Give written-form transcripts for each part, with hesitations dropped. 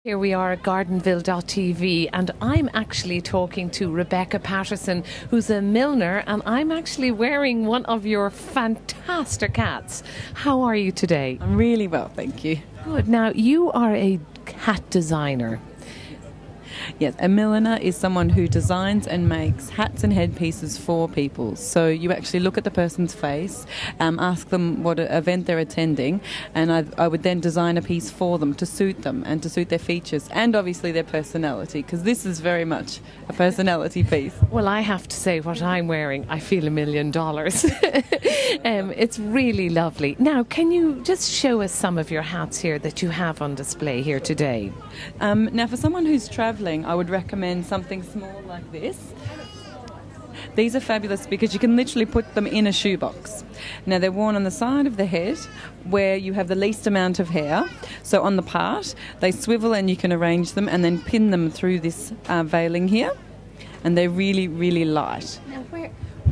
Here we are at Gardenville.tv, and I'm actually talking to Rebecca Patterson, who's a Millner, and I'm actually wearing one of your fantastic hats. How are you today? I'm really well, thank you. Good. Now, you are a hat designer. Yes, a milliner is someone who designs and makes hats and headpieces for people. So you actually look at the person's face, ask them what event they're attending, and I would then design a piece for them to suit them and to suit their features and obviously their personality, because this is very much a personality piece. Well, I have to say, what I'm wearing, I feel $1 million. It's really lovely. Now, can you just show us some of your hats here that you have on display here today? Now, for someone who's travelling, I would recommend something small like this. These are fabulous because you can literally put them in a shoebox. Now, they're worn on the side of the head where you have the least amount of hair. So on the part, they swivel and you can arrange them and then pin them through this veiling here. And they're really, really light. Now,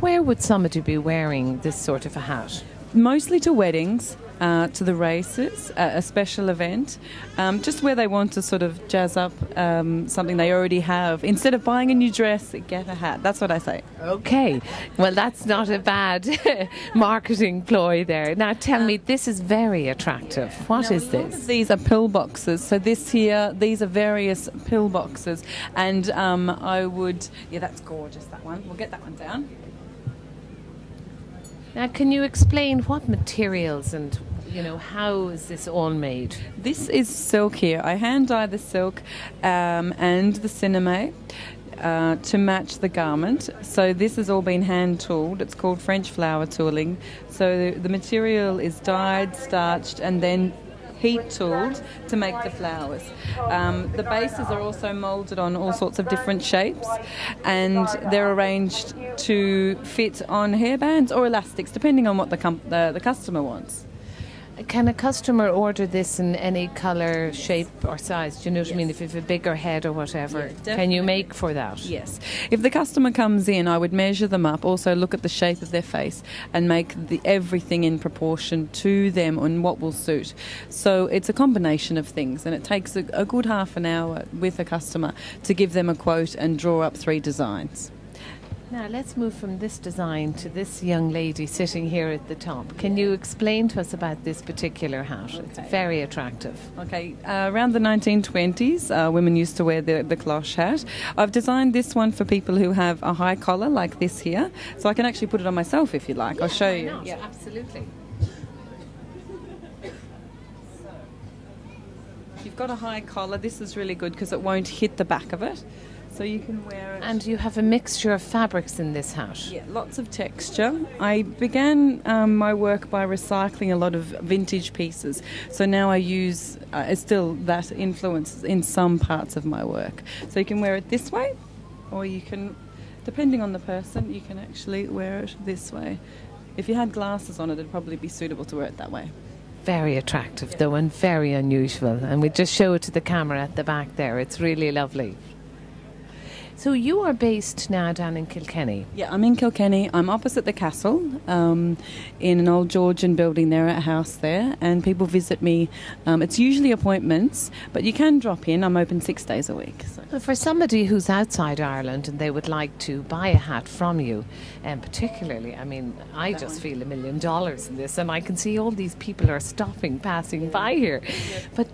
where would somebody be wearing this sort of a hat? Mostly to weddings, to the races, a special event, just where they want to sort of jazz up something they already have. Instead of buying a new dress, get a hat. That's what I say. Okay. Well, that's not a bad marketing ploy there. Now, tell me, this is very attractive. What is this? These are pill boxes. So this here, these are various pill boxes. And yeah, that's gorgeous, that one. We'll get that one down. Now, can you explain what materials and, how is this all made? This is silk here. I hand dye the silk and the cinema to match the garment. So this has all been hand tooled. It's called French flower tooling. So the material is dyed, starched, and then heat tooled to make the flowers. The bases are also moulded on all sorts of different shapes, and they're arranged to fit on hairbands or elastics, depending on what the customer wants. Can a customer order this in any colour, shape or size? Do you know what I mean? If you have a bigger head or whatever, can you make for that? Yes. If the customer comes in, I would measure them up, also look at the shape of their face and make everything in proportion to them and what will suit. So it's a combination of things, and it takes a good half an hour with a customer to give them a quote and draw up 3 designs. Now, let's move from this design to this young lady sitting here at the top. Can you explain to us about this particular hat? Okay. It's very attractive. Okay, around the 1920s, women used to wear the cloche hat. I've designed this one for people who have a high collar like this here. So I can actually put it on myself if you like. Yeah, I'll show you. Yeah, absolutely. If you've got a high collar, this is really good because it won't hit the back of it. So you can wear it. And you have a mixture of fabrics in this hat. Yeah, lots of texture. I began my work by recycling a lot of vintage pieces. So now I use still that influence in some parts of my work. So you can wear it this way, or you can, depending on the person, you can actually wear it this way. If you had glasses on it, it'd probably be suitable to wear it that way. Very attractive, though, and very unusual. And we just show it to the camera at the back there. It's really lovely. So you are based now down in Kilkenny? Yeah, I'm in Kilkenny. I'm opposite the castle, in an old Georgian building there, a house there, and people visit me. It's usually appointments, but you can drop in. I'm open 6 days a week. So. Well, for somebody who's outside Ireland and they would like to buy a hat from you, and particularly, I mean, I just feel $1 million in this, and I can see all these people are passing by here. But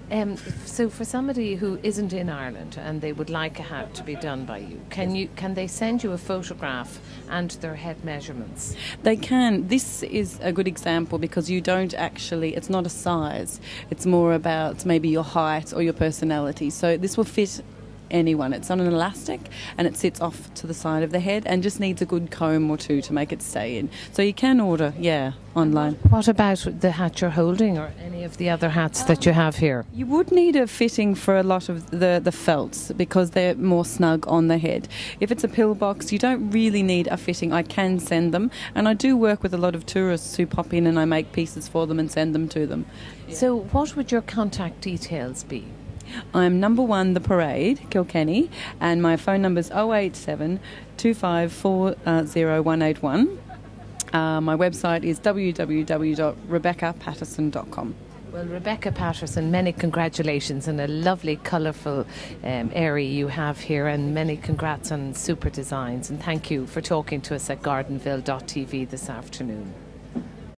so for somebody who isn't in Ireland and they would like a hat to be done by you, can they send you a photograph and their head measurements? They can. This is a good example because you don't actually, it's not a size. It's more about maybe your height or your personality. So this will fit anyone. It's on an elastic and it sits off to the side of the head and just needs a good comb or two to make it stay in. So you can order, online. What about the hat you're holding or any of the other hats that you have here? You would need a fitting for a lot of the felts because they're more snug on the head. If it's a pill box, you don't really need a fitting. I can send them, and I do work with a lot of tourists who pop in and I make pieces for them and send them to them. So what would your contact details be? I'm number 1, The Parade, Kilkenny, and my phone number is 087 2540181. My website is www.rebeccapatterson.com. Well, Rebecca Patterson, many congratulations and a lovely, colourful area you have here, and many congrats on super designs. And thank you for talking to us at gardenville.tv this afternoon.